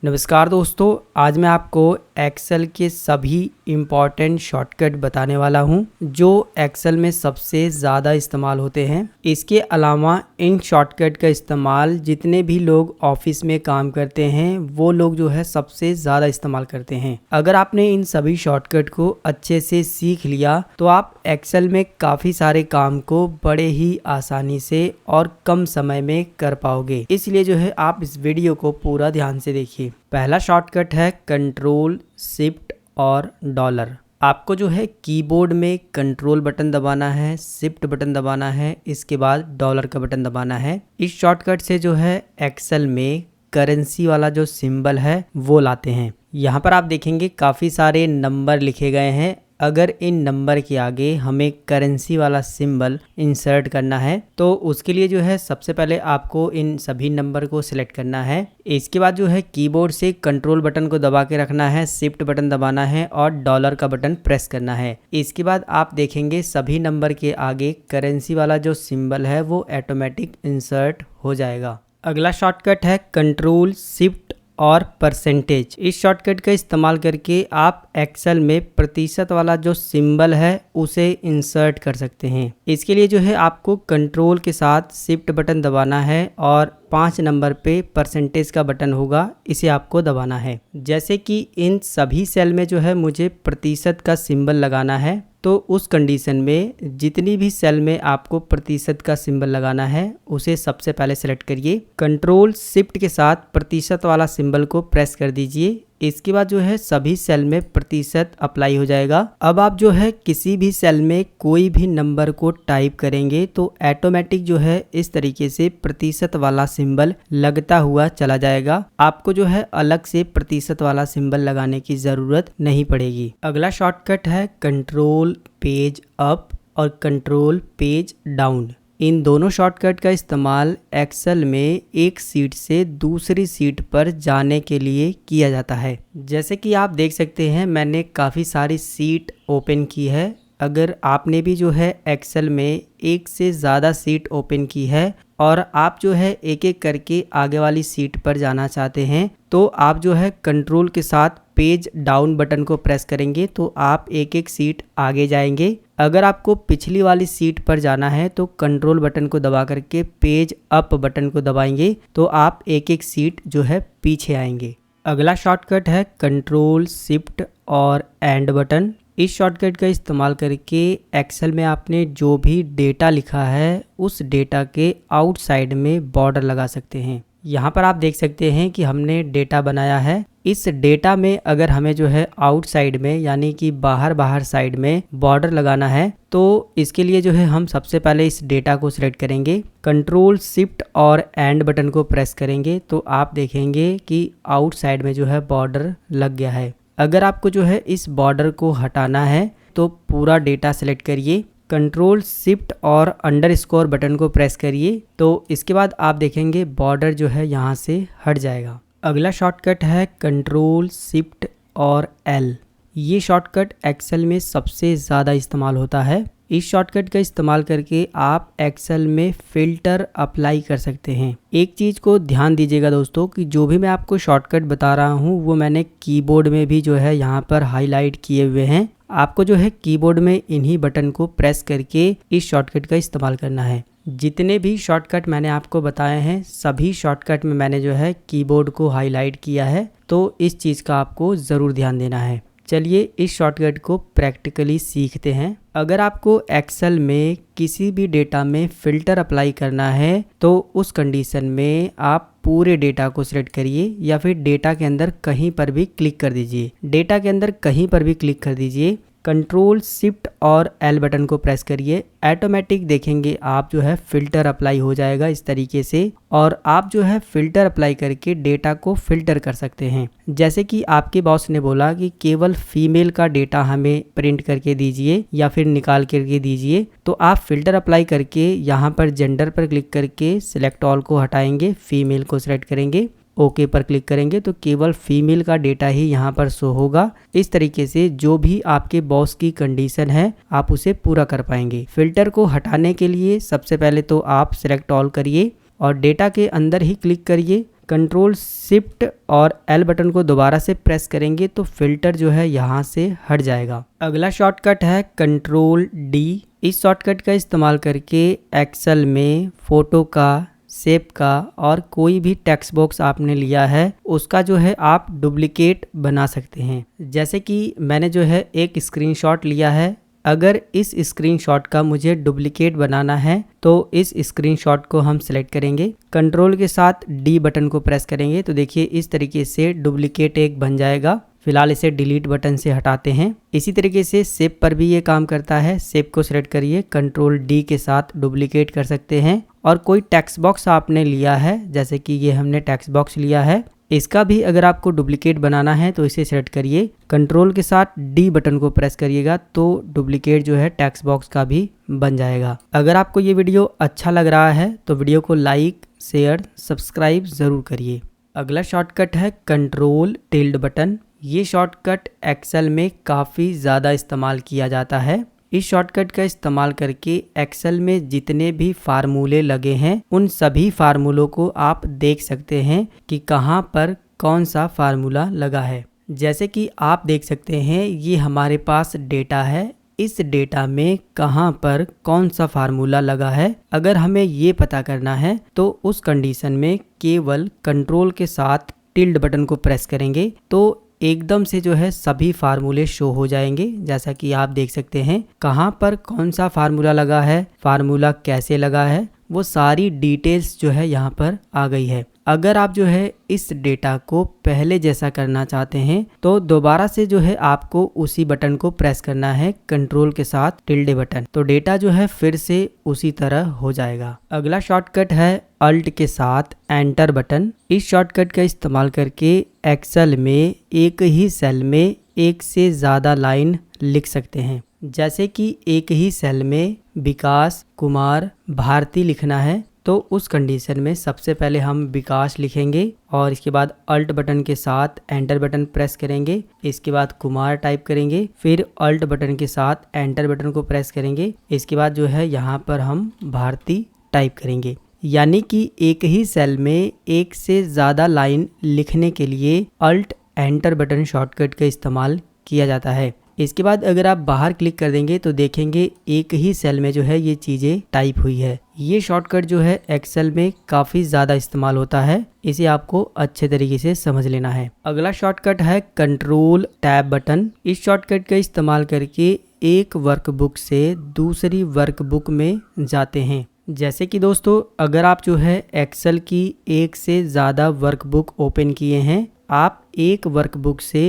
नमस्कार दोस्तों, आज मैं आपको एक्सेल के सभी इम्पॉर्टेंट शॉर्टकट बताने वाला हूं जो एक्सेल में सबसे ज़्यादा इस्तेमाल होते हैं। इसके अलावा इन शॉर्टकट का इस्तेमाल जितने भी लोग ऑफिस में काम करते हैं वो लोग जो है सबसे ज़्यादा इस्तेमाल करते हैं। अगर आपने इन सभी शॉर्टकट को अच्छे से सीख लिया तो आप एक्सेल में काफ़ी सारे काम को बड़े ही आसानी से और कम समय में कर पाओगे। इसलिए जो है आप इस वीडियो को पूरा ध्यान से देखिए। पहला शॉर्टकट है कंट्रोल शिफ्ट और डॉलर। आपको जो है कीबोर्ड में कंट्रोल बटन दबाना है, शिफ्ट बटन दबाना है, इसके बाद डॉलर का बटन दबाना है। इस शॉर्टकट से जो है एक्सेल में करेंसी वाला जो सिंबल है वो लाते हैं। यहाँ पर आप देखेंगे काफ़ी सारे नंबर लिखे गए हैं। अगर इन नंबर के आगे हमें करेंसी वाला सिंबल इंसर्ट करना है तो उसके लिए जो है सबसे पहले आपको इन सभी नंबर को सिलेक्ट करना है। इसके बाद जो है कीबोर्ड से कंट्रोल बटन को दबा के रखना है, शिफ्ट बटन दबाना है और डॉलर का बटन प्रेस करना है। इसके बाद आप देखेंगे सभी नंबर के आगे करेंसी वाला जो सिंबल है वो ऑटोमेटिक इंसर्ट हो जाएगा। अगला शॉर्टकट है कंट्रोल शिफ्ट और परसेंटेज। इस शॉर्टकट का इस्तेमाल करके आप एक्सेल में प्रतिशत वाला जो सिंबल है उसे इंसर्ट कर सकते हैं। इसके लिए जो है आपको कंट्रोल के साथ शिफ्ट बटन दबाना है और 5 नंबर पे परसेंटेज का बटन होगा, इसे आपको दबाना है। जैसे कि इन सभी सेल में जो है मुझे प्रतिशत का सिंबल लगाना है, तो उस कंडीशन में जितनी भी सेल में आपको प्रतिशत का सिंबल लगाना है उसे सबसे पहले सेलेक्ट करिए। कंट्रोल शिफ्ट के साथ प्रतिशत वाला सिंबल को प्रेस कर दीजिए। इसके बाद जो है सभी सेल में प्रतिशत अप्लाई हो जाएगा। अब आप जो है किसी भी सेल में कोई भी नंबर को टाइप करेंगे तो ऑटोमेटिक जो है इस तरीके से प्रतिशत वाला सिंबल लगता हुआ चला जाएगा। आपको जो है अलग से प्रतिशत वाला सिंबल लगाने की जरूरत नहीं पड़ेगी। अगला शॉर्टकट है कंट्रोल पेज अप और कंट्रोल पेज डाउन। इन दोनों शॉर्टकट का इस्तेमाल एक्सेल में एक सीट से दूसरी सीट पर जाने के लिए किया जाता है। जैसे कि आप देख सकते हैं मैंने काफ़ी सारी सीट ओपन की है। अगर आपने भी जो है एक्सेल में एक से ज़्यादा सीट ओपन की है और आप जो है एक एक करके आगे वाली सीट पर जाना चाहते हैं तो आप जो है कंट्रोल के साथ पेज डाउन बटन को प्रेस करेंगे तो आप एक एक सीट आगे जाएंगे। अगर आपको पिछली वाली सीट पर जाना है तो कंट्रोल बटन को दबा करके पेज अप बटन को दबाएंगे तो आप एक एक सीट जो है पीछे आएंगे। अगला शॉर्टकट है कंट्रोल शिफ्ट और एंड बटन। इस शॉर्टकट का इस्तेमाल करके एक्सेल में आपने जो भी डेटा लिखा है उस डेटा के आउटसाइड में बॉर्डर लगा सकते हैं। यहाँ पर आप देख सकते हैं कि हमने डेटा बनाया है। इस डेटा में अगर हमें जो है आउटसाइड में यानी कि बाहर साइड में बॉर्डर लगाना है तो इसके लिए जो है हम सबसे पहले इस डेटा को सिलेक्ट करेंगे, कंट्रोल शिफ्ट और एंड बटन को प्रेस करेंगे तो आप देखेंगे कि आउटसाइड में जो है बॉर्डर लग गया है। अगर आपको जो है इस बॉर्डर को हटाना है तो पूरा डेटा सेलेक्ट करिए, कंट्रोल शिफ्ट और अंडरस्कोर बटन को प्रेस करिए तो इसके बाद आप देखेंगे बॉर्डर जो है यहाँ से हट जाएगा। अगला शॉर्टकट है कंट्रोल शिफ्ट और एल। ये शॉर्टकट एक्सेल में सबसे ज़्यादा इस्तेमाल होता है। इस शॉर्टकट का इस्तेमाल करके आप एक्सेल में फ़िल्टर अप्लाई कर सकते हैं। एक चीज़ को ध्यान दीजिएगा दोस्तों कि जो भी मैं आपको शॉर्टकट बता रहा हूँ वो मैंने कीबोर्ड में भी जो है यहाँ पर हाईलाइट किए हुए हैं। आपको जो है कीबोर्ड में इन्हीं बटन को प्रेस करके इस शॉर्टकट का इस्तेमाल करना है। जितने भी शॉर्टकट मैंने आपको बताए हैं सभी शॉर्टकट में मैंने जो है कीबोर्ड को हाईलाइट किया है, तो इस चीज़ का आपको ज़रूर ध्यान देना है। चलिए इस शॉर्टकट को प्रैक्टिकली सीखते हैं। अगर आपको एक्सेल में किसी भी डेटा में फ़िल्टर अप्लाई करना है तो उस कंडीशन में आप पूरे डेटा को सिलेक्ट करिए या फिर डेटा के अंदर कहीं पर भी क्लिक कर दीजिए। डेटा के अंदर कहीं पर भी क्लिक कर दीजिए, कंट्रोल शिफ्ट और एल बटन को प्रेस करिए। ऑटोमेटिक देखेंगे आप जो है फ़िल्टर अप्लाई हो जाएगा इस तरीके से और आप जो है फ़िल्टर अप्लाई करके डेटा को फ़िल्टर कर सकते हैं। जैसे कि आपके बॉस ने बोला कि केवल फीमेल का डेटा हमें प्रिंट करके दीजिए या फिर निकाल करके दीजिए, तो आप फ़िल्टर अप्लाई करके यहाँ पर जेंडर पर क्लिक करके सिलेक्ट ऑल को हटाएंगे, फीमेल को सिलेक्ट करेंगे, ओके पर क्लिक करेंगे तो केवल फीमेल का डेटा ही यहाँ पर शो होगा। इस तरीके से जो भी आपके बॉस की कंडीशन है आप उसे पूरा कर पाएंगे। फिल्टर को हटाने के लिए सबसे पहले तो आप सिलेक्ट ऑल करिए और डेटा के अंदर ही क्लिक करिए, कंट्रोल शिफ्ट और एल बटन को दोबारा से प्रेस करेंगे तो फिल्टर जो है यहाँ से हट जाएगा। अगला शॉर्टकट है कंट्रोल डी। इस शॉर्टकट का इस्तेमाल करके एक्सेल में फोटो का, शेप का और कोई भी टेक्स्ट बॉक्स आपने लिया है उसका जो है आप डुप्लीकेट बना सकते हैं। जैसे कि मैंने जो है एक स्क्रीनशॉट लिया है, अगर इस स्क्रीनशॉट का मुझे डुप्लीकेट बनाना है तो इस स्क्रीनशॉट को हम सेलेक्ट करेंगे, कंट्रोल के साथ डी बटन को प्रेस करेंगे तो देखिए इस तरीके से डुप्लीकेट एक बन जाएगा। फिलहाल इसे डिलीट बटन से हटाते हैं। इसी तरीके से शेप पर भी ये काम करता है। शेप को सिलेक्ट करिए, कंट्रोल डी के साथ डुप्लीकेट कर सकते हैं। और कोई टेक्स्ट बॉक्स आपने लिया है, जैसे कि ये हमने टेक्स्ट बॉक्स लिया है, इसका भी अगर आपको डुप्लीकेट बनाना है तो इसे सेलेक्ट करिए, कंट्रोल के साथ डी बटन को प्रेस करिएगा तो डुप्लीकेट जो है टेक्स्ट बॉक्स का भी बन जाएगा। अगर आपको ये वीडियो अच्छा लग रहा है तो वीडियो को लाइक, शेयर, सब्सक्राइब ज़रूर करिए। अगला शॉर्टकट है कंट्रोल टिल्ड बटन। ये शॉर्टकट एक्सेल में काफ़ी ज़्यादा इस्तेमाल किया जाता है। इस शॉर्टकट का इस्तेमाल करके एक्सेल में जितने भी फार्मूले लगे हैं उन सभी फार्मूलों को आप देख सकते हैं कि कहाँ पर कौन सा फार्मूला लगा है। जैसे कि आप देख सकते हैं ये हमारे पास डेटा है, इस डेटा में कहाँ पर कौन सा फार्मूला लगा है अगर हमें ये पता करना है तो उस कंडीशन में केवल कंट्रोल के साथ टिल्ड बटन को प्रेस करेंगे तो एकदम से जो है सभी फार्मूले शो हो जाएंगे। जैसा कि आप देख सकते हैं कहाँ पर कौन सा फार्मूला लगा है, फार्मूला कैसे लगा है, वो सारी डिटेल्स जो है यहाँ पर आ गई है। अगर आप जो है इस डेटा को पहले जैसा करना चाहते हैं तो दोबारा से जो है आपको उसी बटन को प्रेस करना है, कंट्रोल के साथ टिल्डे बटन, तो डेटा जो है फिर से उसी तरह हो जाएगा। अगला शॉर्टकट है अल्ट के साथ एंटर बटन। इस शॉर्टकट का इस्तेमाल करके एक्सेल में एक ही सेल में एक से ज़्यादा लाइन लिख सकते हैं। जैसे कि एक ही सेल में विकास कुमार भारती लिखना है तो उस कंडीशन में सबसे पहले हम विकास लिखेंगे और इसके बाद अल्ट बटन के साथ एंटर बटन प्रेस करेंगे, इसके बाद कुमार टाइप करेंगे, फिर अल्ट बटन के साथ एंटर बटन को प्रेस करेंगे, इसके बाद जो है यहाँ पर हम भारती टाइप करेंगे। यानी कि एक ही सेल में एक से ज़्यादा लाइन लिखने के लिए अल्ट एंटर बटन शॉर्टकट का इस्तेमाल किया जाता है। इसके बाद अगर आप बाहर क्लिक कर देंगे तो देखेंगे एक ही सेल में जो है ये चीज़ें टाइप हुई है। ये शॉर्टकट जो है एक्सेल में काफ़ी ज़्यादा इस्तेमाल होता है, इसे आपको अच्छे तरीके से समझ लेना है। अगला शॉर्टकट है कंट्रोल टैब बटन। इस शॉर्टकट का इस्तेमाल करके एक वर्कबुक से दूसरी वर्कबुक में जाते हैं। जैसे कि दोस्तों अगर आप जो है एक्सेल की एक से ज़्यादा वर्कबुक ओपन किए हैं, आप एक वर्कबुक से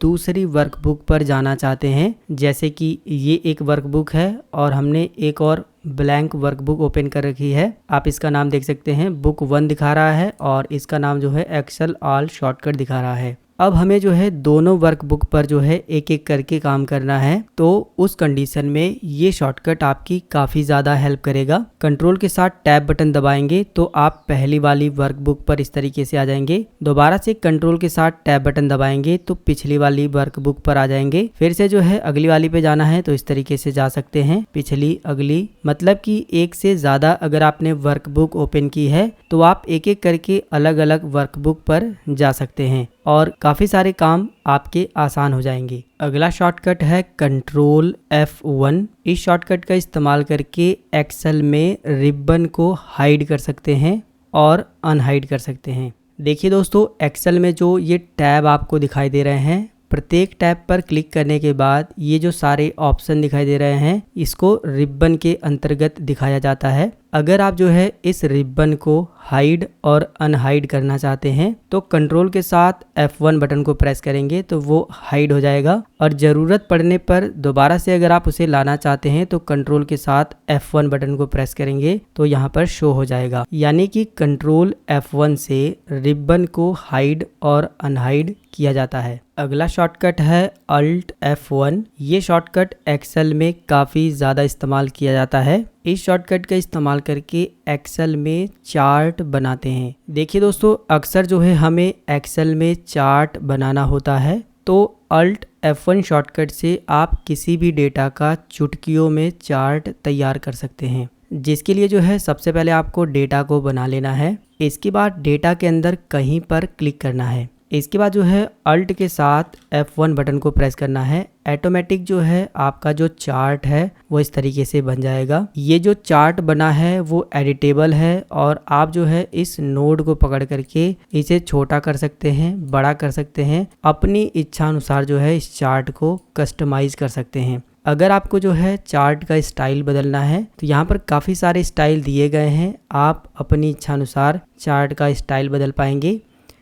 दूसरी वर्कबुक पर जाना चाहते हैं, जैसे कि ये एक वर्कबुक है और हमने एक और ब्लैंक वर्कबुक ओपन कर रखी है। आप इसका नाम देख सकते हैं, बुक 1 दिखा रहा है और इसका नाम जो है एक्सेल ऑल शॉर्टकट दिखा रहा है। अब हमें जो है दोनों वर्कबुक पर जो है एक एक करके काम करना है, तो उस कंडीशन में ये शॉर्टकट आपकी काफ़ी ज़्यादा हेल्प करेगा। कंट्रोल के साथ टैब बटन दबाएंगे तो आप पहली वाली वर्कबुक पर इस तरीके से आ जाएंगे, दोबारा से कंट्रोल के साथ टैब बटन दबाएंगे तो पिछली वाली वर्कबुक पर आ जाएंगे, फिर से जो है अगली वाली पे जाना है तो इस तरीके से जा सकते हैं, पिछली अगली, मतलब कि एक से ज़्यादा अगर आपने वर्कबुक ओपन की है तो आप एक एक करके अलग अलग वर्कबुक पर जा सकते हैं और काफ़ी सारे काम आपके आसान हो जाएंगे। अगला शॉर्टकट है कंट्रोल F1। इस शॉर्टकट का इस्तेमाल करके एक्सेल में रिबन को हाइड कर सकते हैं और अनहाइड कर सकते हैं। देखिए दोस्तों एक्सेल में जो ये टैब आपको दिखाई दे रहे हैं, प्रत्येक टैब पर क्लिक करने के बाद ये जो सारे ऑप्शन दिखाई दे रहे हैं इसको रिबन के अंतर्गत दिखाया जाता है। अगर आप जो है इस रिबन को हाइड और अनहाइड करना चाहते हैं तो कंट्रोल के साथ F1 बटन को प्रेस करेंगे तो वो हाइड हो जाएगा और ज़रूरत पड़ने पर दोबारा से अगर आप उसे लाना चाहते हैं तो कंट्रोल के साथ F1 बटन को प्रेस करेंगे तो यहाँ पर शो हो जाएगा। यानी कि कंट्रोल F1 से रिबन को हाइड और अनहाइड किया जाता है। अगला शॉर्टकट है अल्ट F1। ये शॉर्टकट एक्सेल में काफ़ी ज़्यादा इस्तेमाल किया जाता है। इस शॉर्टकट का इस्तेमाल करके एक्सेल में चार्ट बनाते हैं। देखिए दोस्तों अक्सर जो है हमें एक्सेल में चार्ट बनाना होता है तो अल्ट F1 शॉर्टकट से आप किसी भी डेटा का चुटकियों में चार्ट तैयार कर सकते हैं, जिसके लिए जो है सबसे पहले आपको डेटा को बना लेना है। इसके बाद डेटा के अंदर कहीं पर क्लिक करना है। इसके बाद जो है अल्ट के साथ F1 बटन को प्रेस करना है। ऑटोमेटिक जो है आपका जो चार्ट है वो इस तरीके से बन जाएगा। ये जो चार्ट बना है वो एडिटेबल है और आप जो है इस नोड को पकड़ करके इसे छोटा कर सकते हैं, बड़ा कर सकते हैं, अपनी इच्छा अनुसार जो है इस चार्ट को कस्टमाइज कर सकते हैं। अगर आपको जो है चार्ट का स्टाइल बदलना है तो यहाँ पर काफ़ी सारे स्टाइल दिए गए हैं, आप अपनी इच्छा अनुसार चार्ट का स्टाइल बदल पाएंगे।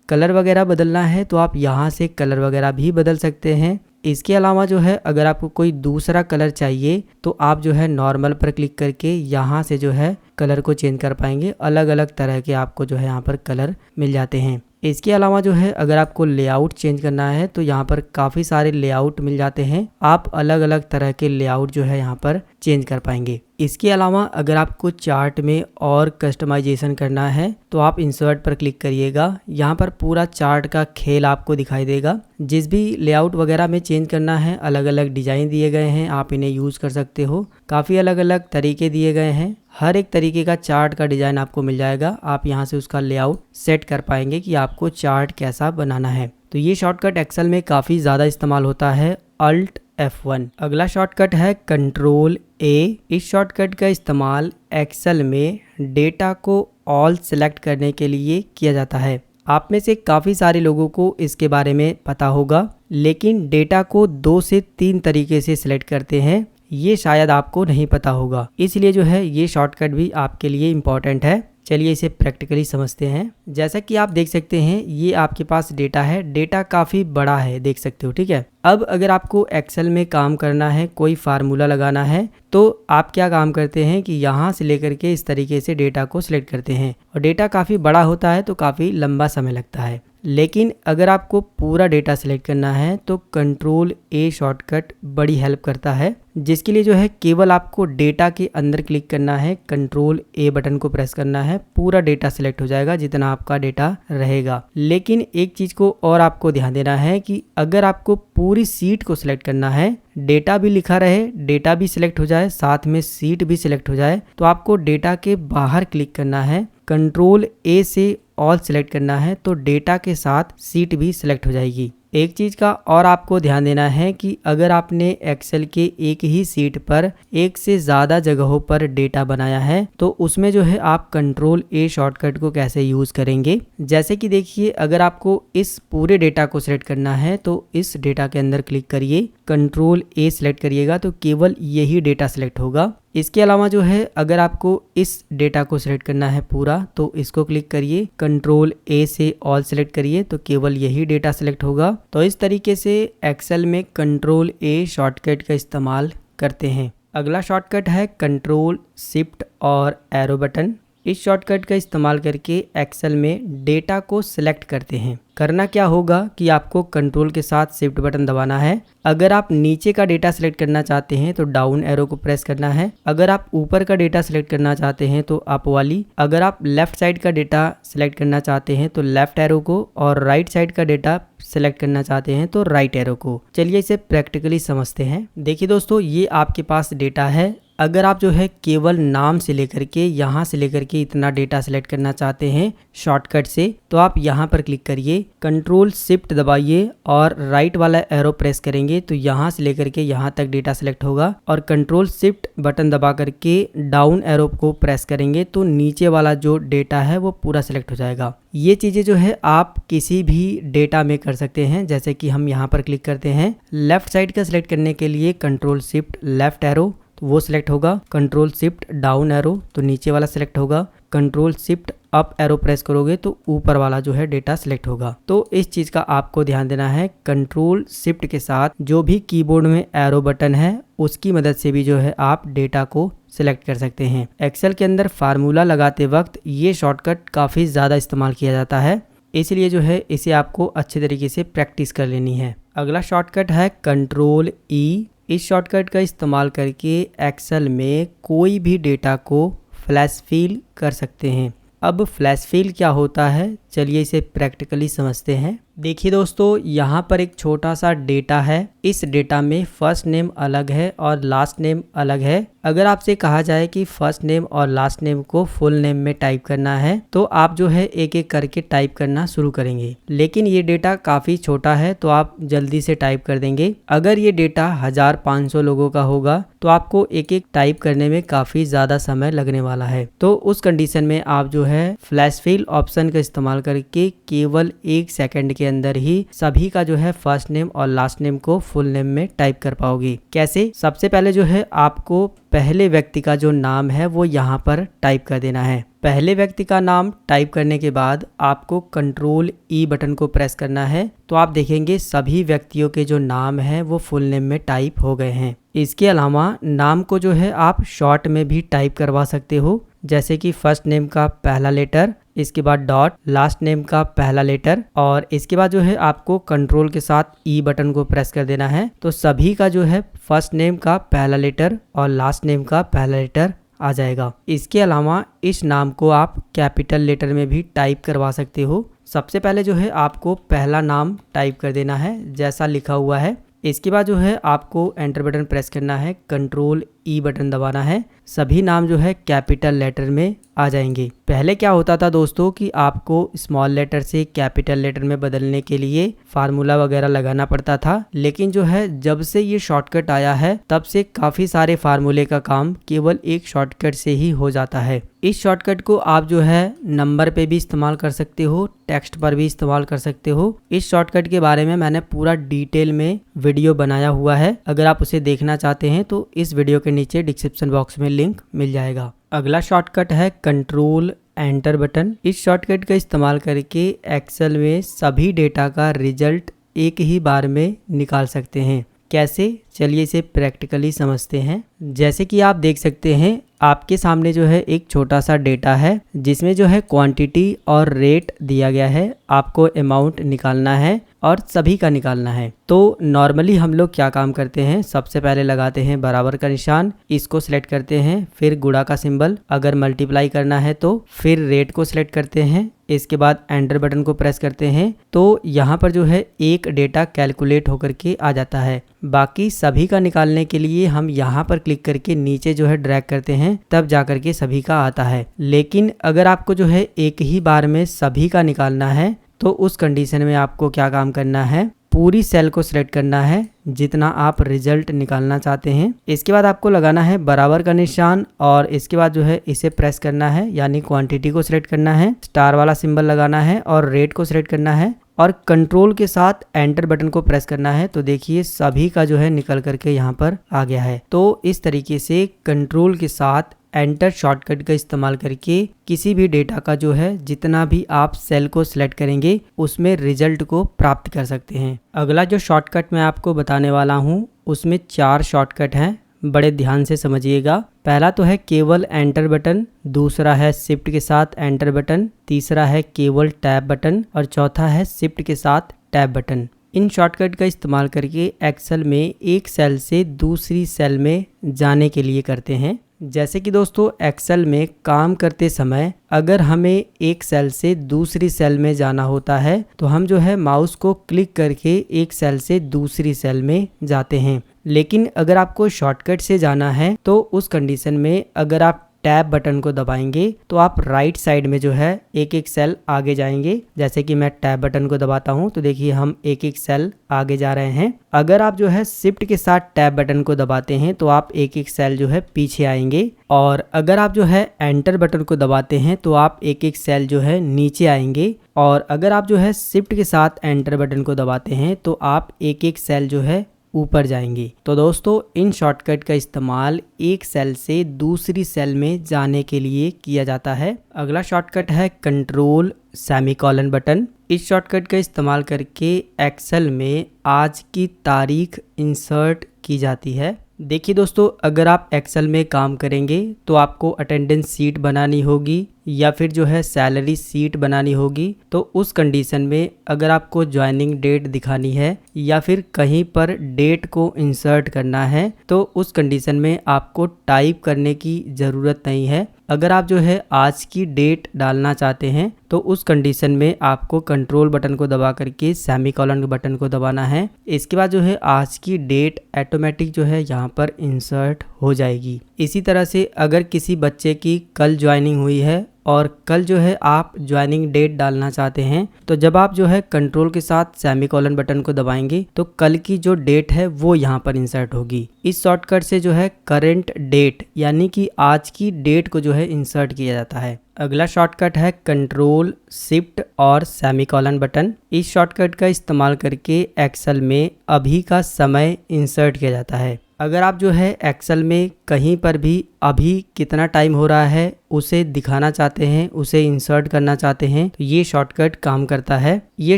कलर वगैरह बदलना है तो आप यहाँ से कलर वगैरह भी बदल सकते हैं। इसके अलावा जो है अगर आपको कोई दूसरा कलर चाहिए तो आप जो है नॉर्मल पर क्लिक करके यहाँ से जो है कलर को चेंज कर पाएंगे। अलग अलग तरह के आपको जो है यहाँ पर कलर मिल जाते हैं। इसके अलावा जो है अगर आपको लेआउट चेंज करना है तो यहाँ पर काफ़ी सारे लेआउट मिल जाते हैं, आप अलग अलग तरह के लेआउट जो है यहाँ पर चेंज कर पाएंगे। इसके अलावा अगर आपको चार्ट में और कस्टमाइजेशन करना है तो आप इंसर्ट पर क्लिक करिएगा। यहाँ पर पूरा चार्ट का खेल आपको दिखाई देगा। जिस भी लेआउट वगैरह में चेंज करना है, अलग अलग डिज़ाइन दिए गए हैं, आप इन्हें यूज़ कर सकते हो। काफ़ी अलग अलग तरीके दिए गए हैं, हर एक तरीके का चार्ट का डिज़ाइन आपको मिल जाएगा। आप यहाँ से उसका लेआउट सेट कर पाएंगे कि आपको चार्ट कैसा बनाना है। तो ये शॉर्टकट एक्सेल में काफ़ी ज़्यादा इस्तेमाल होता है, अल्ट F1। अगला शॉर्टकट है कंट्रोल A। इस शॉर्टकट का इस्तेमाल एक्सेल में डेटा को ऑल सेलेक्ट करने के लिए किया जाता है। आप में से काफ़ी सारे लोगों को इसके बारे में पता होगा, लेकिन डेटा को 2 से 3 तरीके से सिलेक्ट करते हैं, ये शायद आपको नहीं पता होगा। इसलिए जो है ये शॉर्टकट भी आपके लिए इम्पॉर्टेंट है। चलिए इसे प्रैक्टिकली समझते हैं। जैसा कि आप देख सकते हैं ये आपके पास डेटा है, डेटा काफ़ी बड़ा है, देख सकते हो, ठीक है। अब अगर आपको एक्सेल में काम करना है, कोई फार्मूला लगाना है, तो आप क्या काम करते हैं कि यहाँ से लेकर के इस तरीके से डेटा को सिलेक्ट करते हैं और डेटा काफ़ी बड़ा होता है तो काफ़ी लंबा समय लगता है। लेकिन अगर आपको पूरा डेटा सेलेक्ट करना है तो कंट्रोल A शॉर्टकट बड़ी हेल्प करता है, जिसके लिए जो है केवल आपको डेटा के अंदर क्लिक करना है, कंट्रोल A बटन को प्रेस करना है, पूरा डेटा सेलेक्ट हो जाएगा जितना आपका डेटा रहेगा। लेकिन एक चीज़ को और आपको ध्यान देना है कि अगर आपको पूरी सीट को सिलेक्ट करना है, डेटा भी लिखा रहे, डेटा भी सिलेक्ट हो जाए, साथ में सीट भी सिलेक्ट हो जाए, तो आपको डेटा के बाहर क्लिक करना है, कंट्रोल A से ऑल सिलेक्ट करना है, तो डेटा के साथ सीट भी सिलेक्ट हो जाएगी। एक चीज़ का और आपको ध्यान देना है कि अगर आपने एक्सेल के एक ही सीट पर एक से ज़्यादा जगहों पर डेटा बनाया है तो उसमें जो है आप कंट्रोल A शॉर्टकट को कैसे यूज़ करेंगे। जैसे कि देखिए अगर आपको इस पूरे डेटा को सिलेक्ट करना है तो इस डेटा के अंदर क्लिक करिए, कंट्रोल A सिलेक्ट करिएगा तो केवल यही डेटा सिलेक्ट होगा। इसके अलावा जो है अगर आपको इस डेटा को सिलेक्ट करना है पूरा तो इसको क्लिक करिए, कंट्रोल A से ऑल सिलेक्ट करिए तो केवल यही डेटा सिलेक्ट होगा। तो इस तरीके से एक्सेल में कंट्रोल A शॉर्टकट का इस्तेमाल करते हैं। अगला शॉर्टकट है कंट्रोल शिफ्ट और एरो बटन। इस शॉर्टकट का इस्तेमाल करके एक्सेल में डेटा को सिलेक्ट करते हैं। करना क्या होगा कि आपको कंट्रोल के साथ शिफ्ट बटन दबाना है। अगर आप नीचे का डेटा सिलेक्ट करना चाहते हैं तो डाउन एरो को प्रेस करना है। अगर आप ऊपर का डेटा सिलेक्ट करना चाहते हैं तो अप वाली। अगर आप लेफ्ट साइड का डेटा सिलेक्ट करना चाहते हैं तो लेफ्ट एरो को, और राइट साइड का डेटा सिलेक्ट करना चाहते हैं तो राइट एरो को। चलिए इसे प्रैक्टिकली समझते हैं। देखिए दोस्तों, ये आपके पास डेटा है। अगर आप जो है केवल नाम से लेकर के यहाँ से लेकर के इतना डेटा सेलेक्ट करना चाहते हैं शॉर्टकट से, तो आप यहाँ पर क्लिक करिए, कंट्रोल शिफ्ट दबाइए और राइट वाला एरो प्रेस करेंगे तो यहाँ से लेकर के यहाँ तक डेटा सेलेक्ट होगा, और कंट्रोल शिफ्ट बटन दबा करके डाउन एरो को प्रेस करेंगे तो नीचे वाला जो डेटा है वो पूरा सेलेक्ट हो जाएगा। ये चीज़ें जो है आप किसी भी डेटा में कर सकते हैं। जैसे कि हम यहाँ पर क्लिक करते हैं, लेफ्ट साइड का सिलेक्ट करने के लिए कंट्रोल शिफ्ट लेफ्ट एरो तो वो सिलेक्ट होगा, कंट्रोल शिफ्ट डाउन एरो तो नीचे वाला सिलेक्ट होगा, control shift up arrow press करोगे तो ऊपर वाला जो है डेटा सिलेक्ट होगा। तो इस चीज़ का आपको ध्यान देना है। कंट्रोल शिफ्ट के साथ जो भी कीबोर्ड में एरो बटन है उसकी मदद से भी जो है आप डेटा को सिलेक्ट कर सकते हैं। एक्सेल के अंदर फार्मूला लगाते वक्त ये शॉर्टकट काफ़ी ज़्यादा इस्तेमाल किया जाता है, इसलिए जो है इसे आपको अच्छे तरीके से प्रैक्टिस कर लेनी है। अगला शॉर्टकट है कंट्रोल E। इस शॉर्टकट का इस्तेमाल करके एक्सेल में कोई भी डेटा को फ्लैश फिल कर सकते हैं। अब फ्लैश फिल क्या होता है चलिए इसे प्रैक्टिकली समझते हैं। देखिए दोस्तों, यहाँ पर एक छोटा सा डेटा है। इस डेटा में फर्स्ट नेम अलग है और लास्ट नेम अलग है। अगर आपसे कहा जाए कि फर्स्ट नेम और लास्ट नेम को फुल नेम में टाइप करना है तो आप जो है एक एक करके टाइप करना शुरू करेंगे, लेकिन ये डेटा काफ़ी छोटा है तो आप जल्दी से टाइप कर देंगे। अगर ये डेटा 1500 लोगों का होगा तो आपको एक एक टाइप करने में काफ़ी ज़्यादा समय लगने वाला है। तो उस कंडीशन में आप जो है फ्लैश फिल ऑप्शन का इस्तेमाल करके केवल 1 सेकंड के अंदर ही सभी का जो है फर्स्ट नेम और लास्ट नेम को फुल नेम में टाइप कर पाओगे। कैसे? सबसे पहले जो है आपको पहले व्यक्ति का जो नाम है वो यहाँ पर टाइप कर देना है। पहले व्यक्ति का नाम टाइप करने के बाद आपको कंट्रोल ई बटन को प्रेस करना है तो आप देखेंगे सभी व्यक्तियों के जो नाम है वो फुल नेम में टाइप हो गए हैं। इसके अलावा नाम को जो है आप शॉर्ट में भी टाइप करवा सकते हो, जैसे कि फर्स्ट नेम का पहला लेटर, इसके बाद डॉट, लास्ट नेम का पहला लेटर, और इसके बाद जो है आपको कंट्रोल के साथ ई बटन को प्रेस कर देना है तो सभी का जो है फर्स्ट नेम का पहला लेटर और लास्ट नेम का पहला लेटर आ जाएगा। इसके अलावा इस नाम को आप कैपिटल लेटर में भी टाइप करवा सकते हो। सबसे पहले जो है आपको पहला नाम टाइप कर देना है जैसा लिखा हुआ है। इसके बाद जो है आपको एंटर बटन प्रेस करना है, कंट्रोल ई बटन दबाना है, सभी नाम जो है कैपिटल लेटर में आ जाएंगे। पहले क्या होता था दोस्तों कि आपको स्मॉल लेटर से कैपिटल लेटर में बदलने के लिए फार्मूला वगैरह लगाना पड़ता था, लेकिन जो है जब से ये शॉर्टकट आया है तब से काफ़ी सारे फार्मूले का काम केवल एक शॉर्टकट से ही हो जाता है। इस शॉर्टकट को आप जो है नंबर पे भी इस्तेमाल कर सकते हो, टेक्स्ट पर भी इस्तेमाल कर सकते हो। इस शॉर्टकट के बारे में मैंने पूरा डिटेल में वीडियो बनाया हुआ है, अगर आप उसे देखना चाहते हैं तो इस वीडियो के नीचे डिस्क्रिप्शन बॉक्स में लिंक मिल जाएगा। अगला शॉर्टकट है कंट्रोल एंटर बटन। इस शॉर्टकट का इस्तेमाल करके एक्सेल में सभी डेटा का रिजल्ट एक ही बार में निकाल सकते हैं। कैसे? चलिए इसे प्रैक्टिकली समझते हैं। जैसे कि आप देख सकते हैं आपके सामने जो है एक छोटा सा डेटा है जिसमें जो है क्वांटिटी और रेट दिया गया है। आपको अमाउंट निकालना है और सभी का निकालना है। तो नॉर्मली हम लोग क्या काम करते हैं, सबसे पहले लगाते हैं बराबर का निशान, इसको सिलेक्ट करते हैं, फिर गुणा का सिंबल, अगर मल्टीप्लाई करना है तो फिर रेट को सिलेक्ट करते हैं, इसके बाद एंटर बटन को प्रेस करते हैं तो यहाँ पर जो है एक डेटा कैलकुलेट होकर के आ जाता है। बाकी सभी का निकालने के लिए हम यहाँ पर क्लिक करके नीचे जो है ड्रैग करते हैं तब जाकर के सभी का आता है। लेकिन अगर आपको जो है एक ही बार में सभी का निकालना है तो उस कंडीशन में आपको क्या काम करना है, पूरी सेल को सिलेक्ट करना है जितना आप रिजल्ट निकालना चाहते हैं। इसके बाद आपको लगाना है बराबर का निशान और इसके बाद जो है इसे प्रेस करना है, यानी क्वांटिटी को सिलेक्ट करना है, स्टार वाला सिंबल लगाना है और रेट को सिलेक्ट करना है और कंट्रोल के साथ एंटर बटन को प्रेस करना है। तो देखिए सभी का जो है निकल करके यहाँ पर आ गया है। तो इस तरीके से कंट्रोल के साथ एंटर शॉर्टकट का इस्तेमाल करके किसी भी डेटा का जो है जितना भी आप सेल को सिलेक्ट करेंगे उसमें रिजल्ट को प्राप्त कर सकते हैं। अगला जो शॉर्टकट मैं आपको बताने वाला हूँ उसमें 4 शॉर्टकट हैं, बड़े ध्यान से समझिएगा। पहला तो है केवल एंटर बटन, दूसरा है शिफ्ट के साथ एंटर बटन, तीसरा है केवल टैब बटन और चौथा है शिफ्ट के साथ टैब बटन। इन शॉर्टकट का इस्तेमाल करके एक्सेल में एक सेल से दूसरी सेल में जाने के लिए करते हैं। जैसे कि दोस्तों एक्सेल में काम करते समय अगर हमें एक सेल से दूसरी सेल में जाना होता है तो हम जो है माउस को क्लिक करके एक सेल से दूसरी सेल में जाते हैं। लेकिन अगर आपको शॉर्टकट से जाना है तो उस कंडीशन में अगर आप टैब बटन को दबाएंगे तो आप राइट साइड में जो है एक एक सेल आगे जाएंगे। जैसे कि मैं टैब बटन को दबाता हूं तो देखिए हम एक एक सेल आगे जा रहे हैं। अगर आप जो है शिफ्ट के साथ टैब बटन को दबाते हैं तो आप एक एक सेल जो है पीछे आएंगे और अगर आप जो है एंटर बटन को दबाते हैं तो आप एक एक सेल जो है नीचे आएंगे और अगर आप जो है शिफ्ट के साथ एंटर बटन को दबाते हैं तो आप एक एक सेल जो है ऊपर जाएंगे। तो दोस्तों इन शॉर्टकट का इस्तेमाल एक सेल से दूसरी सेल में जाने के लिए किया जाता है। अगला शॉर्टकट है कंट्रोल सेमीकोलन बटन। इस शॉर्टकट का इस्तेमाल करके एक्सेल में आज की तारीख इंसर्ट की जाती है। देखिए दोस्तों अगर आप एक्सेल में काम करेंगे तो आपको अटेंडेंस सीट बनानी होगी या फिर जो है सैलरी सीट बनानी होगी। तो उस कंडीशन में अगर आपको ज्वाइनिंग डेट दिखानी है या फिर कहीं पर डेट को इंसर्ट करना है तो उस कंडीशन में आपको टाइप करने की ज़रूरत नहीं है। अगर आप जो है आज की डेट डालना चाहते हैं तो उस कंडीशन में आपको कंट्रोल बटन को दबा करके सेमीकोलन के बटन को दबाना है। इसके बाद जो है आज की डेट ऑटोमेटिक जो है यहाँ पर इंसर्ट हो जाएगी। इसी तरह से अगर किसी बच्चे की कल ज्वाइनिंग हुई है और कल जो है आप ज्वाइनिंग डेट डालना चाहते हैं तो जब आप जो है कंट्रोल के साथ सेमीकोलन बटन को दबाएंगे तो कल की जो डेट है वो यहाँ पर इंसर्ट होगी। इस शॉर्टकट से जो है करंट डेट यानी कि आज की डेट को जो है इंसर्ट किया जाता है। अगला शॉर्टकट है कंट्रोल शिफ्ट और सेमीकोलन बटन। इस शॉर्टकट का इस्तेमाल करके एक्सेल में अभी का समय इंसर्ट किया जाता है। अगर आप जो है एक्सेल में कहीं पर भी अभी कितना टाइम हो रहा है उसे दिखाना चाहते हैं, उसे इंसर्ट करना चाहते हैं तो ये शॉर्टकट काम करता है। ये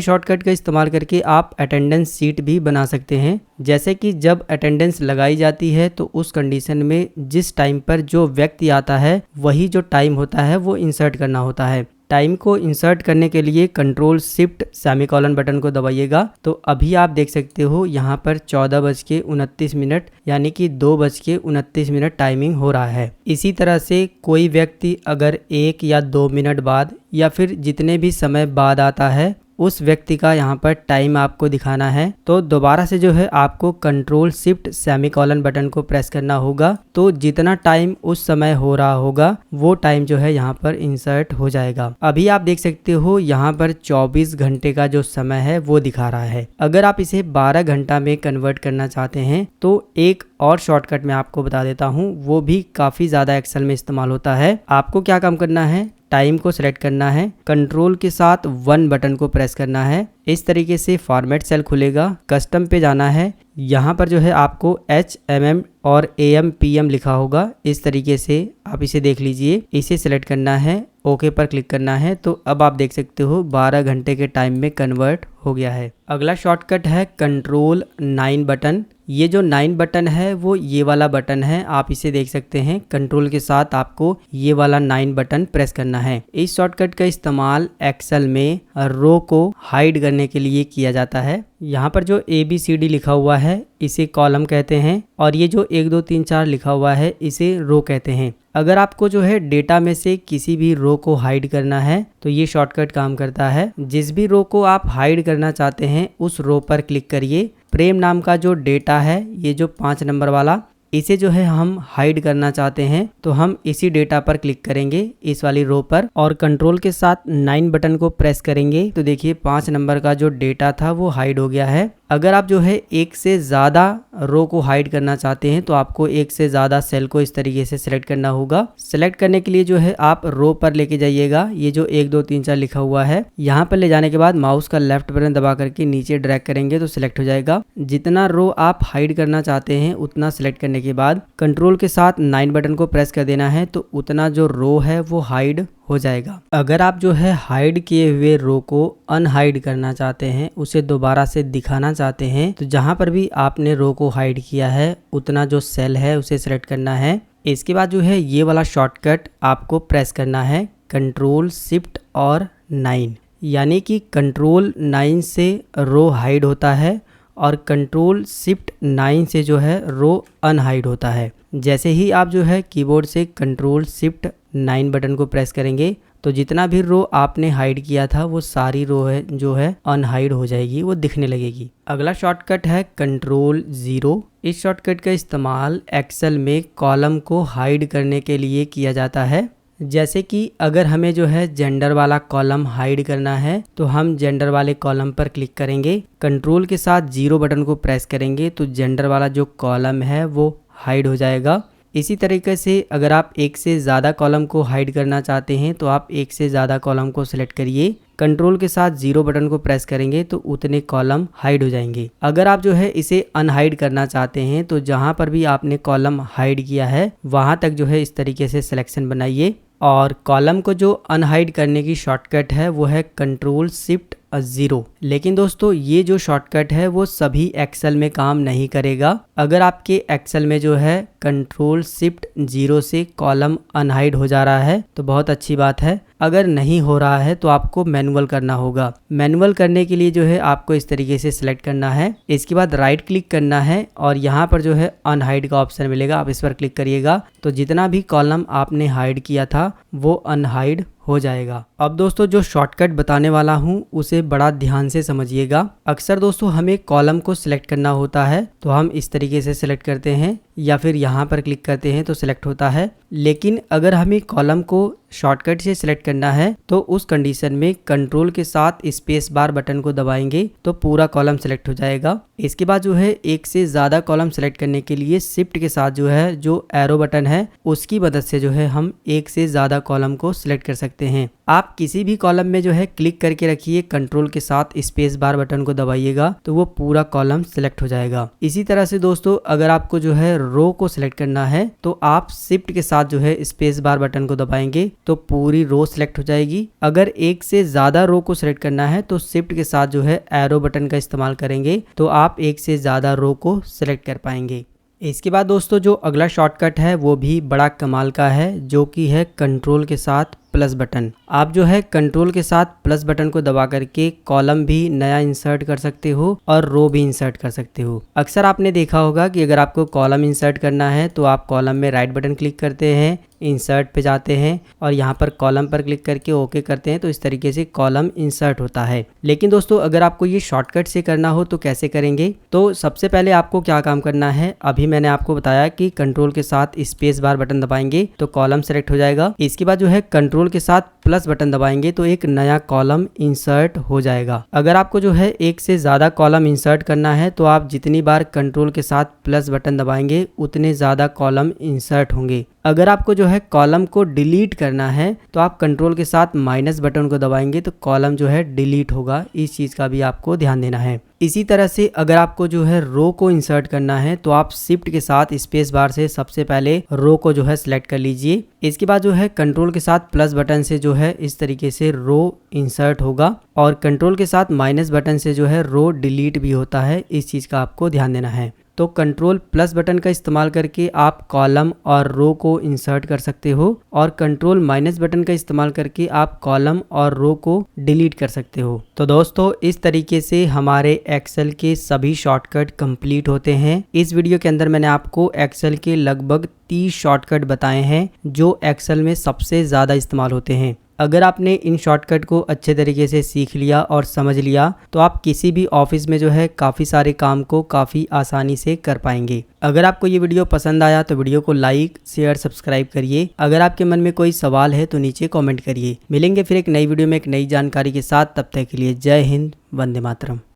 शॉर्टकट का इस्तेमाल करके आप अटेंडेंस शीट भी बना सकते हैं। जैसे कि जब अटेंडेंस लगाई जाती है तो उस कंडीशन में जिस टाइम पर जो व्यक्ति आता है वही जो टाइम होता है वो इंसर्ट करना होता है। टाइम को इंसर्ट करने के लिए कंट्रोल शिफ्ट सेमीकोलन बटन को दबाइएगा तो अभी आप देख सकते हो यहाँ पर 14:29 यानी कि 2:29 टाइमिंग हो रहा है। इसी तरह से कोई व्यक्ति अगर 1 या 2 मिनट बाद या फिर जितने भी समय बाद आता है उस व्यक्ति का यहाँ पर टाइम आपको दिखाना है तो दोबारा से जो है आपको कंट्रोल शिफ्ट सेमीकोलन बटन को प्रेस करना होगा तो जितना टाइम उस समय हो रहा होगा वो टाइम जो है यहाँ पर इंसर्ट हो जाएगा। अभी आप देख सकते हो यहाँ पर 24 घंटे का जो समय है वो दिखा रहा है। अगर आप इसे 12 घंटा में कन्वर्ट करना चाहते हैं तो एक और शॉर्टकट मैं आपको बता देता हूँ, वो भी काफी ज्यादा एक्सेल में इस्तेमाल होता है। आपको क्या काम करना है, टाइम को सिलेक्ट करना है, कंट्रोल के साथ 1 बटन को प्रेस करना है। इस तरीके से फॉर्मेट सेल खुलेगा, कस्टम पे जाना है। यहाँ पर जो है आपको HMM और AM PM लिखा होगा, इस तरीके से आप इसे देख लीजिए। इसे सिलेक्ट करना है, ओके पर क्लिक करना है तो अब आप देख सकते हो 12 घंटे के टाइम में कन्वर्ट हो गया है। अगला शॉर्टकट है कंट्रोल 9 बटन। ये जो 9 बटन है वो ये वाला बटन है, आप इसे देख सकते हैं। कंट्रोल के साथ आपको ये वाला 9 बटन प्रेस करना है। इस शॉर्टकट का इस्तेमाल एक्सेल में रो को हाइड करने के लिए किया जाता है। यहाँ पर जो ABCD लिखा हुआ है इसे कॉलम कहते हैं और ये जो 1 2 3 4 लिखा हुआ है इसे रो कहते हैं। अगर आपको जो है डेटा में से किसी भी रो को हाइड करना है तो ये शॉर्टकट काम करता है। जिस भी रो को आप हाइड करना चाहते हैं उस रो पर क्लिक करिए। प्रेम नाम का जो डेटा है, ये जो 5 नंबर वाला, इसे जो है हम हाइड करना चाहते हैं तो हम इसी डेटा पर क्लिक करेंगे, इस वाली रो पर, और कंट्रोल के साथ 9 बटन को प्रेस करेंगे तो देखिए 5 नंबर का जो डेटा था वो हाइड हो गया है। अगर आप जो है एक से ज़्यादा रो को हाइड करना चाहते हैं तो आपको एक से ज़्यादा सेल को इस तरीके से सिलेक्ट करना होगा। सिलेक्ट करने के लिए जो है आप रो पर लेके जाइएगा। ये जो 1 2 3 4 लिखा हुआ है यहाँ पर ले जाने के बाद माउस का लेफ्ट बटन दबा करके नीचे ड्रैग करेंगे तो सिलेक्ट हो जाएगा। जितना रो आप हाइड करना चाहते हैं उतना सिलेक्ट करने के बाद कंट्रोल के साथ 9 बटन को प्रेस कर देना है तो उतना जो रो है वो हाइड हो जाएगा। अगर आप जो है हाइड किए हुए रो को अनहाइड करना चाहते हैं, उसे दोबारा से दिखाना चाहते हैं तो जहां पर भी आपने रो को हाइड किया है उतना जो सेल है उसे सिलेक्ट करना है। इसके बाद जो है ये वाला शॉर्टकट आपको प्रेस करना है, कंट्रोल शिफ्ट और 9, यानी कि कंट्रोल 9 से रो हाइड होता है और कंट्रोल शिफ्ट 9 से जो है रो अनहाइड होता है। जैसे ही आप जो है कीबोर्ड से कंट्रोल शिफ्ट 9 बटन को प्रेस करेंगे तो जितना भी रो आपने हाइड किया था वो सारी रो है जो है अनहाइड हो जाएगी, वो दिखने लगेगी। अगला शॉर्टकट है कंट्रोल 0। इस शॉर्टकट का इस्तेमाल एक्सेल में कॉलम को हाइड करने के लिए किया जाता है। जैसे कि अगर हमें जो है जेंडर वाला कॉलम हाइड करना है तो हम जेंडर वाले कॉलम पर क्लिक करेंगे, कंट्रोल के साथ 0 बटन को प्रेस करेंगे तो जेंडर वाला जो कॉलम है वो हाइड हो जाएगा। इसी तरीके से अगर आप एक से ज़्यादा कॉलम को हाइड करना चाहते हैं तो आप एक से ज़्यादा कॉलम को सिलेक्ट करिए, कंट्रोल के साथ 0 बटन को प्रेस करेंगे तो उतने कॉलम हाइड हो जाएंगे। अगर आप जो है इसे अनहाइड करना चाहते हैं तो जहां पर भी आपने कॉलम हाइड किया है वहां तक जो है इस तरीके से सिलेक्शन बनाइए। और कॉलम को जो अनहाइड करने की शॉर्टकट है वो है कंट्रोल शिफ्ट 0। लेकिन दोस्तों ये जो शॉर्टकट है वो सभी एक्सेल में काम नहीं करेगा। अगर आपके एक्सेल में जो है कंट्रोल शिफ्ट 0 से कॉलम अनहाइड हो जा रहा है तो बहुत अच्छी बात है। अगर नहीं हो रहा है तो आपको मैनुअल करना होगा। मैनुअल करने के लिए जो है आपको इस तरीके से सिलेक्ट करना है। इसके बाद राइट क्लिक करना है और यहाँ पर जो है अनहाइड का ऑप्शन मिलेगा, आप इस पर क्लिक करिएगा तो जितना भी कॉलम आपने हाइड किया था वो अनहाइड हो जाएगा। अब दोस्तों जो शॉर्टकट बताने वाला हूँ उसे बड़ा ध्यान से समझिएगा। अक्सर दोस्तों हमें कॉलम को सिलेक्ट करना होता है तो हम इस तरीके से सिलेक्ट करते हैं या फिर यहाँ पर क्लिक करते हैं तो सिलेक्ट होता है। लेकिन अगर हमें कॉलम को शॉर्टकट से सिलेक्ट करना है तो उस कंडीशन में कंट्रोल के साथ स्पेस बार बटन को दबाएंगे तो पूरा कॉलम सिलेक्ट हो जाएगा। इसके बाद जो है एक से ज़्यादा कॉलम सिलेक्ट करने के लिए शिफ्ट के साथ जो है जो एरो बटन है उसकी मदद से जो है हम एक से ज़्यादा कॉलम को सिलेक्ट कर सकते हैं। आप किसी भी कॉलम में जो है क्लिक करके रखिए, कंट्रोल के साथ स्पेस बार बटन को दबाइएगा तो वो पूरा कॉलम सिलेक्ट हो जाएगा। इसी तरह से दोस्तों अगर आपको जो है रो को सिलेक्ट करना है तो आप शिफ्ट के साथ जो है स्पेस बार बटन को दबाएंगे तो पूरी रो सिलेक्ट हो जाएगी। अगर एक से ज्यादा रो को सिलेक्ट करना है तो शिफ्ट के साथ जो है एरो बटन का इस्तेमाल करेंगे तो आप एक से ज्यादा रो को सिलेक्ट कर पाएंगे। इसके बाद दोस्तों जो अगला शॉर्टकट है वो भी बड़ा कमाल का है जो कि है कंट्रोल के साथ प्लस बटन। आप जो है कंट्रोल के साथ प्लस बटन को दबा करके कॉलम भी नया इंसर्ट कर सकते हो और रो भी इंसर्ट कर सकते हो। अक्सर आपने देखा होगा कि अगर आपको कॉलम इंसर्ट करना है तो आप कॉलम में राइट बटन क्लिक करते हैं, इंसर्ट पे जाते हैं और यहाँ पर कॉलम पर क्लिक करके ओके करते हैं तो इस तरीके से कॉलम इंसर्ट होता है। लेकिन दोस्तों अगर आपको ये शॉर्टकट से करना हो तो कैसे करेंगे? तो सबसे पहले आपको क्या काम करना है, अभी मैंने आपको बताया कि कंट्रोल के साथ स्पेस बार बटन दबाएंगे तो कॉलम सेलेक्ट हो जाएगा। इसके बाद जो है कंट्रोल के साथ प्लस बटन दबाएंगे तो एक नया कॉलम इंसर्ट हो जाएगा। अगर आपको जो है एक से ज्यादा कॉलम इंसर्ट करना है तो आप जितनी बार कंट्रोल के साथ प्लस बटन दबाएंगे उतने ज्यादा कॉलम इंसर्ट होंगे। अगर आपको जो है कॉलम को डिलीट करना है तो आप कंट्रोल के साथ माइनस बटन को दबाएंगे तो कॉलम जो है डिलीट होगा। इस चीज का भी आपको ध्यान देना है। इसी तरह से अगर आपको जो है रो को इंसर्ट करना है तो आप शिफ्ट के साथ स्पेस बार से सबसे पहले रो को जो है सिलेक्ट कर लीजिए। इसके बाद जो है कंट्रोल के साथ प्लस बटन से जो है इस तरीके से रो इंसर्ट होगा और कंट्रोल के साथ माइनस बटन से जो है रो डिलीट भी होता है। इस चीज का आपको ध्यान देना है। तो कंट्रोल प्लस बटन का इस्तेमाल करके आप कॉलम और रो को इंसर्ट कर सकते हो और कंट्रोल माइनस बटन का इस्तेमाल करके आप कॉलम और रो को डिलीट कर सकते हो। तो दोस्तों इस तरीके से हमारे एक्सेल के सभी शॉर्टकट कंप्लीट होते हैं। इस वीडियो के अंदर मैंने आपको एक्सेल के लगभग 30 शॉर्टकट बताए हैं जो एक्सेल में सबसे ज़्यादा इस्तेमाल होते हैं। अगर आपने इन शॉर्टकट को अच्छे तरीके से सीख लिया और समझ लिया तो आप किसी भी ऑफिस में जो है काफ़ी सारे काम को काफ़ी आसानी से कर पाएंगे। अगर आपको ये वीडियो पसंद आया तो वीडियो को लाइक, शेयर, सब्सक्राइब करिए। अगर आपके मन में कोई सवाल है तो नीचे कमेंट करिए। मिलेंगे फिर एक नई वीडियो में एक नई जानकारी के साथ। तब तक के लिए जय हिंद, वंदे मातरम।